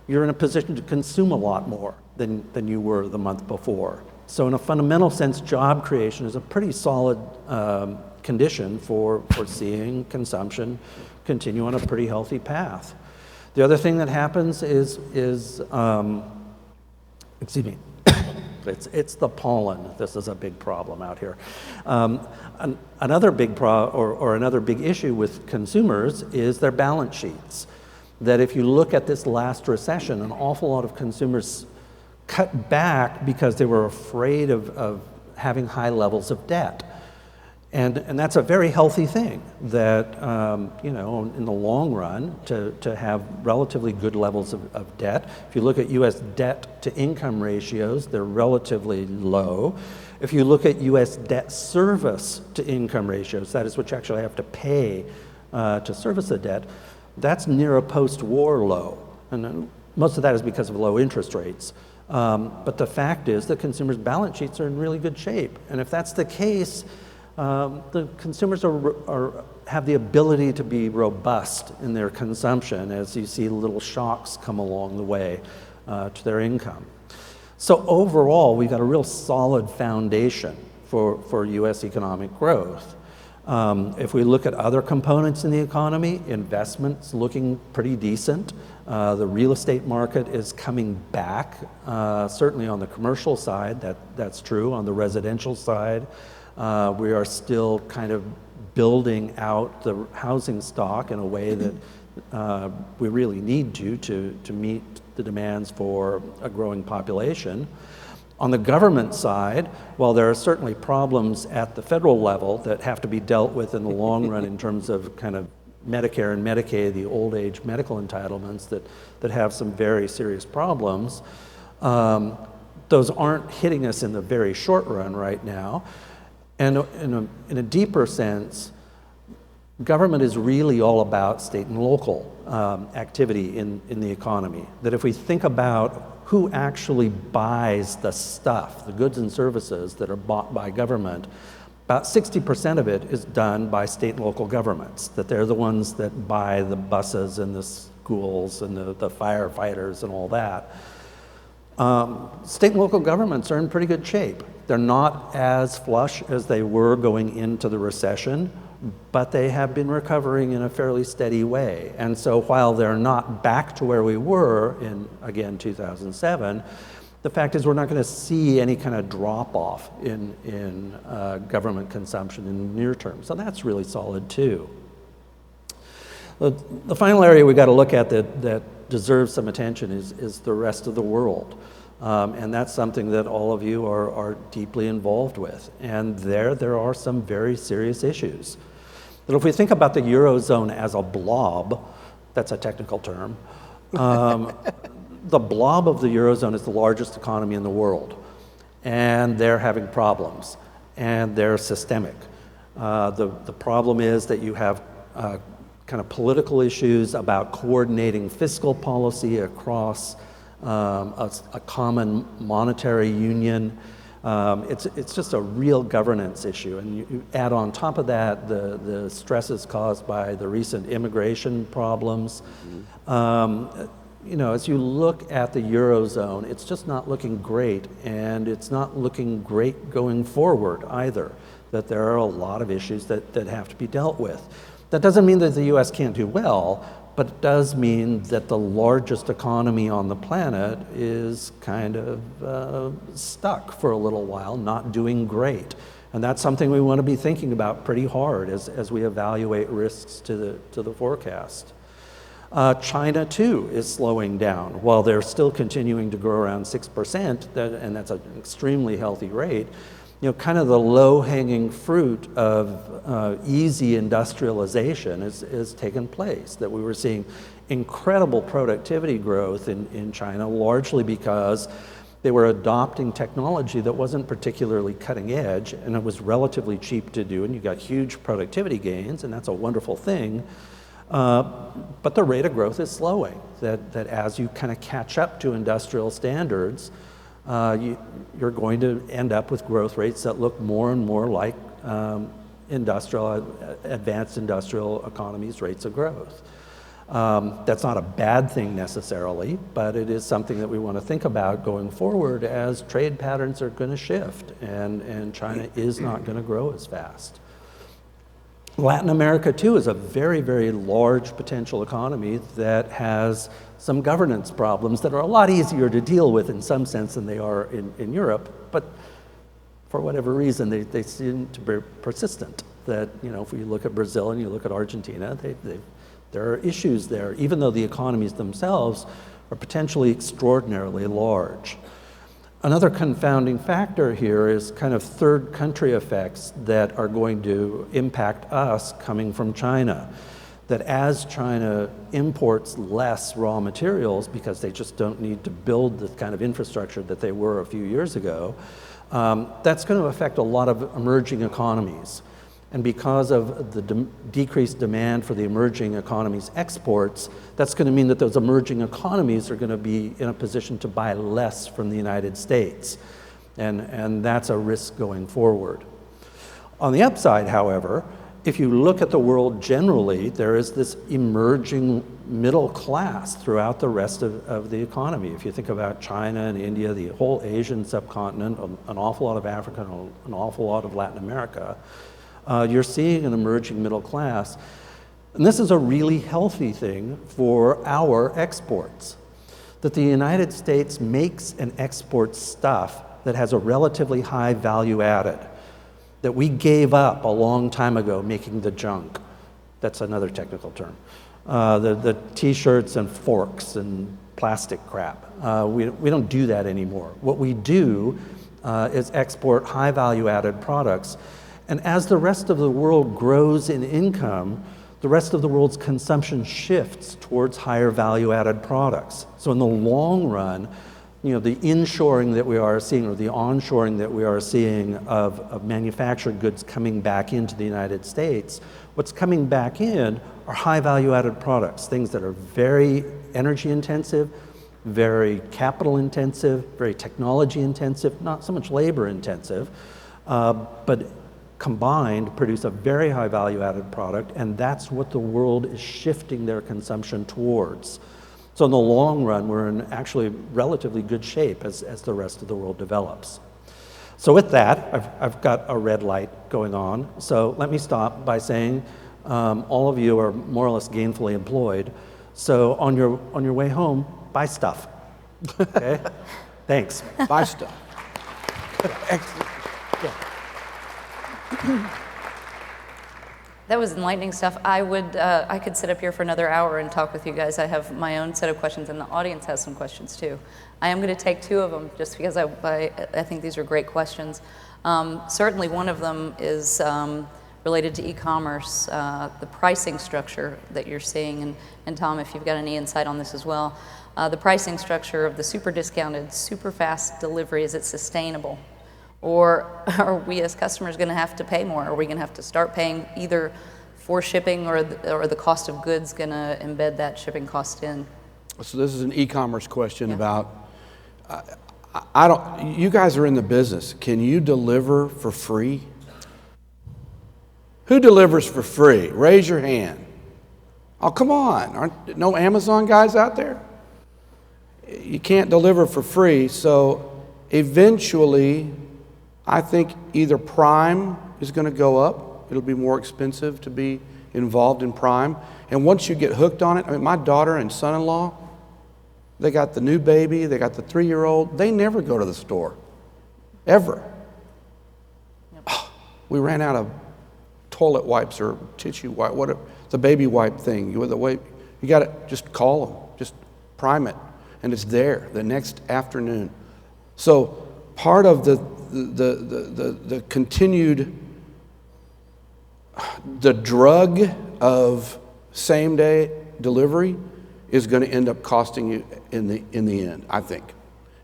you're in a position to consume a lot more than you were the month before. So in a fundamental sense, job creation is a pretty solid condition for seeing consumption continue on a pretty healthy path. The other thing that happens is excuse me, it's the pollen. This is a big problem out here. Another big another big issue with consumers is their balance sheets. That if you look at this last recession, an awful lot of consumers cut back because they were afraid of having high levels of debt. And that's a very healthy thing, that in the long run, to have relatively good levels of debt. If you look at U.S. debt to income ratios, they're relatively low. If you look at U.S. debt service to income ratios, that is what you actually have to pay to service the debt, that's near a post-war low. And most of that is because of low interest rates. But the fact is that consumers' balance sheets are in really good shape. And if that's the case, the consumers have the ability to be robust in their consumption as you see little shocks come along the way to their income. So overall, we've got a real solid foundation for U.S. economic growth. If we look at other components in the economy, investment's looking pretty decent. The real estate market is coming back, certainly on the commercial side, that's true. On the residential side, we are still kind of building out the housing stock in a way that we really need to meet the demands for a growing population. On the government side, while there are certainly problems at the federal level that have to be dealt with in the long run in terms of kind of Medicare and Medicaid, the old age medical entitlements that have some very serious problems, those aren't hitting us in the very short run right now. And in a deeper sense, government is really all about state and local activity in the economy. That if we think about who actually buys the stuff, the goods and services that are bought by government, about 60% of it is done by state and local governments, that they're the ones that buy the buses and the schools and the firefighters and all that. State and local governments are in pretty good shape. They're not as flush as they were going into the recession, but they have been recovering in a fairly steady way. And so while they're not back to where we were in, again, 2007, the fact is we're not going to see any kind of drop-off in government consumption in the near term. So that's really solid, too. The final area we got to look at that deserves some attention is the rest of the world. And that's something that all of you are deeply involved with. And there are some very serious issues. That if we think about the Eurozone as a blob, that's a technical term, the blob of the Eurozone is the largest economy in the world. And they're having problems. And they're systemic. The problem is that you have kind of political issues about coordinating fiscal policy across a common monetary union. It's just a real governance issue. And you add on top of that the stresses caused by the recent immigration problems. As you look at the Eurozone, it's just not looking great, and it's not looking great going forward either, that there are a lot of issues that have to be dealt with. That doesn't mean that the U.S. can't do well, but it does mean that the largest economy on the planet is kind of stuck for a little while, not doing great. And that's something we want to be thinking about pretty hard as we evaluate risks to the forecast. China, too, is slowing down. While they're still continuing to grow around 6%, and that's an extremely healthy rate, kind of the low-hanging fruit of easy industrialization has taken place, that we were seeing incredible productivity growth in China, largely because they were adopting technology that wasn't particularly cutting edge, and it was relatively cheap to do, and you got huge productivity gains, and that's a wonderful thing. But the rate of growth is slowing, that as you kind of catch up to industrial standards, you're going to end up with growth rates that look more and more like advanced industrial economies' rates of growth. That's not a bad thing necessarily, but it is something that we want to think about going forward as trade patterns are going to shift and China is not going to grow as fast. Latin America, too, is a very, very large potential economy that has some governance problems that are a lot easier to deal with in some sense than they are in Europe, but for whatever reason, they seem to be persistent. That, if you look at Brazil and you look at Argentina, there are issues there, even though the economies themselves are potentially extraordinarily large. Another confounding factor here is kind of third country effects that are going to impact us coming from China. That as China imports less raw materials because they just don't need to build the kind of infrastructure that they were a few years ago, that's going to affect a lot of emerging economies. And because of the decreased demand for the emerging economies' exports, that's going to mean that those emerging economies are going to be in a position to buy less from the United States. And that's a risk going forward. On the upside, however, if you look at the world generally, there is this emerging middle class throughout the rest of the economy. If you think about China and India, the whole Asian subcontinent, an awful lot of Africa, and an awful lot of Latin America, you're seeing an emerging middle class. And this is a really healthy thing for our exports. That the United States makes and exports stuff that has a relatively high value added, that we gave up a long time ago making the junk. That's another technical term. The t-shirts and forks and plastic crap. We don't do that anymore. What we do is export high value added products. And as the rest of the world grows in income, the rest of the world's consumption shifts towards higher value-added products. So in the long run, the inshoring that we are seeing, or the onshoring that we are seeing of manufactured goods coming back into the United States, what's coming back in are high value-added products, things that are very energy intensive, very capital intensive, very technology intensive, not so much labor intensive, but combined produce a very high value-added product, and that's what the world is shifting their consumption towards. So in the long run, we're in actually relatively good shape as the rest of the world develops. So with that, I've got a red light going on. So let me stop by saying all of you are more or less gainfully employed. So on your way home, buy stuff. Okay? Thanks. Buy stuff. Excellent. Yeah. That was enlightening stuff. I could sit up here for another hour and talk with you guys. I have my own set of questions, and the audience has some questions too. I am going to take two of them just because I think these are great questions. Certainly one of them is related to e-commerce, the pricing structure that you're seeing, and Tom, if you've got any insight on this as well. The pricing structure of the super discounted, super fast delivery, is it sustainable? Or are we as customers going to have to pay more? Are we going to have to start paying either for shipping or the cost of goods going to embed that shipping cost in? So this is an e-commerce question about, you guys are in the business. Can you deliver for free? Who delivers for free? Raise your hand. Oh, come on. Aren't no Amazon guys out there? You can't deliver for free, so eventually I think either Prime is going to go up. It'll be more expensive to be involved in Prime. And once you get hooked on it, my daughter and son-in-law, they got the new baby, they got the 3-year-old. They never go to the store, ever. Yep. We ran out of toilet wipes or tissue wipe, whatever, the baby wipe thing. You got to just call them, just Prime it, and it's there the next afternoon. So part of the continued, the drug of same-day delivery is going to end up costing you in the end, I think.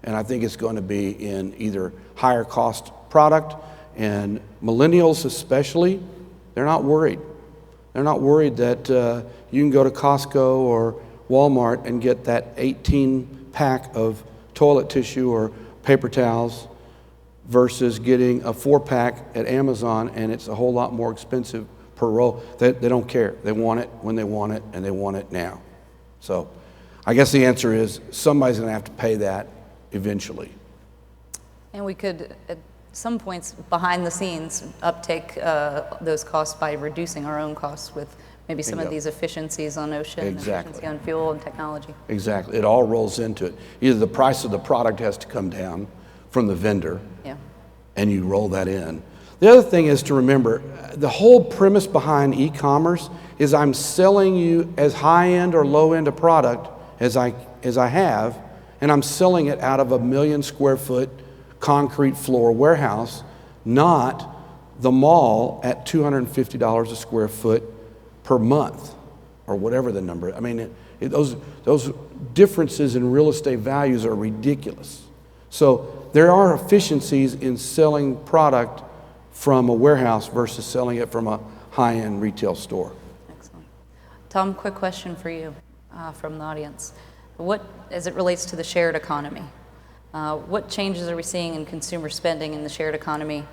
And I think it's going to be in either higher cost product, and millennials especially, they're not worried. They're not worried that you can go to Costco or Walmart and get that 18-pack of toilet tissue or paper towels versus getting a 4-pack at Amazon, and it's a whole lot more expensive per roll. They don't care. They want it when they want it, and they want it now. So I guess the answer is somebody's going to have to pay that eventually. And we could, at some points behind the scenes, uptake those costs by reducing our own costs with maybe some of these efficiencies on ocean, efficiency on fuel and technology. Exactly. It all rolls into it. Either the price of the product has to come down from the vendor, and you roll that in. The other thing is to remember, the whole premise behind e-commerce is I'm selling you as high-end or low-end a product as I have, and I'm selling it out of a 1 million square foot concrete floor warehouse, not the mall at $250 a square foot per month, or whatever the number. I mean, those differences in real estate values are ridiculous. So there are efficiencies in selling product from a warehouse versus selling it from a high-end retail store. Excellent. Tom, quick question for you from the audience. What, as it relates to the shared economy, what changes are we seeing in consumer spending in the shared economy,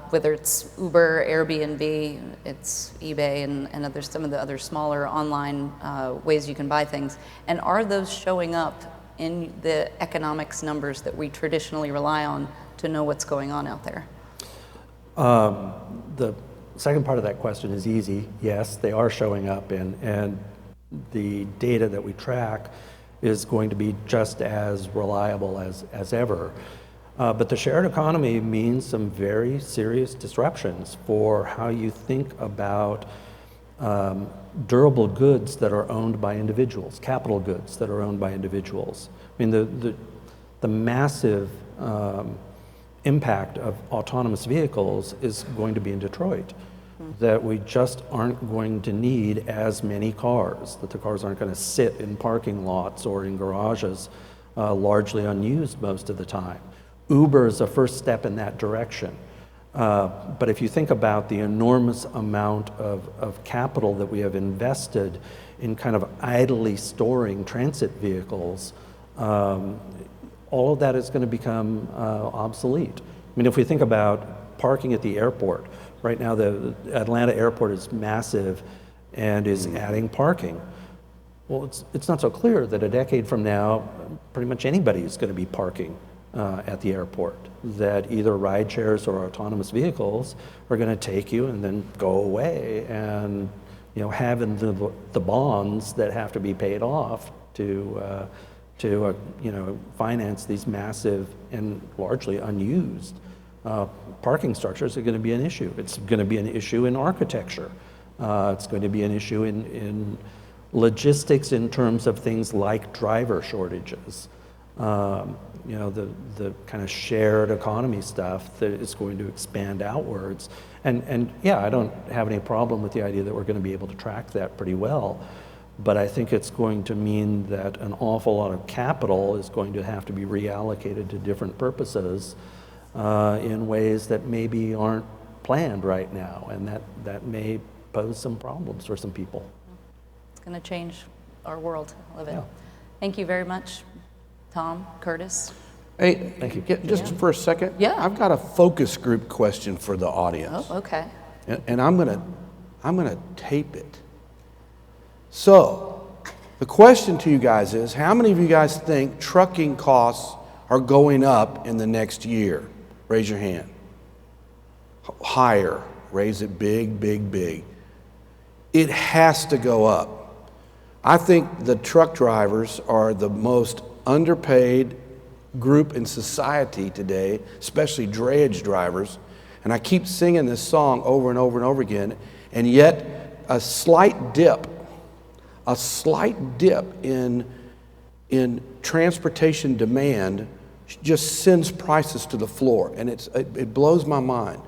whether it's Uber, Airbnb, it's eBay, and some of the other smaller online ways you can buy things? And are those showing up in the economics numbers that we traditionally rely on to know what's going on out there? The second part of that question is easy. Yes, they are showing up, and the data that we track is going to be just as reliable as ever. But the shared economy means some very serious disruptions for how you think about durable goods that are owned by individuals, capital goods that are owned by individuals. I mean, the massive impact of autonomous vehicles is going to be in Detroit, that we just aren't going to need as many cars, that the cars aren't going to sit in parking lots or in garages largely unused most of the time. Uber is a first step in that direction. But if you think about the enormous amount of capital that we have invested in kind of idly storing transit vehicles, all of that is going to become obsolete. I mean, if we think about parking at the airport, right now the Atlanta airport is massive and is adding parking. Well, it's not so clear that a decade from now, pretty much anybody is going to be parking at the airport, that either ride shares or autonomous vehicles are going to take you and then go away, and having the bonds that have to be paid off to finance these massive and largely unused parking structures are going to be an issue. It's going to be an issue in architecture. It's going to be an issue in logistics in terms of things like driver shortages. The kind of shared economy stuff that is going to expand outwards. And yeah, I don't have any problem with the idea that we're going to be able to track that pretty well. But I think it's going to mean that an awful lot of capital is going to have to be reallocated to different purposes in ways that maybe aren't planned right now. And that may pose some problems for some people. It's going to change our world. I love it. Yeah. Thank you very much, Tom, Curtis. Hey, thank you. Just for a second. Yeah. I've got a focus group question for the audience. Oh, okay. And I'm gonna tape it. So, the question to you guys is, how many of you guys think trucking costs are going up in the next year? Raise your hand. Higher. Raise it big, big, big. It has to go up. I think the truck drivers are the most underpaid group in society today, especially drayage drivers. And I keep singing this song over and over and over again, and yet a slight dip in transportation demand just sends prices to the floor, and it blows my mind.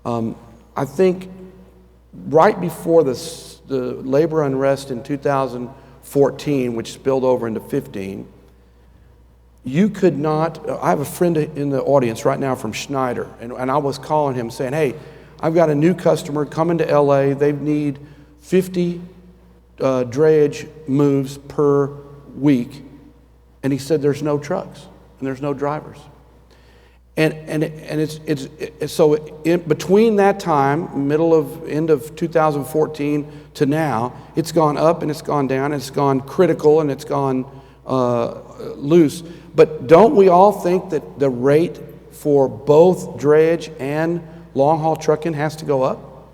I think right before the labor unrest in 2014, which spilled over into 15, you could not. I have a friend in the audience right now from Schneider, and I was calling him saying, hey, I've got a new customer coming to LA. They need 50 drayage moves per week. And he said, there's no trucks and there's no drivers. And it's so in between that time, end of 2014 to now, it's gone up and it's gone down, and it's gone critical and it's gone loose. But don't we all think that the rate for both drayage and long haul trucking has to go up?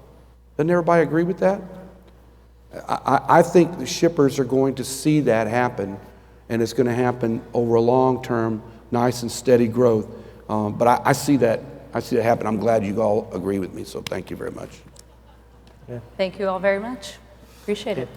Doesn't everybody agree with that? I think the shippers are going to see that happen, and it's going to happen over a long term, nice and steady growth. But I see that happen. I'm glad you all agree with me, so thank you very much. Thank you all very much. Appreciate it.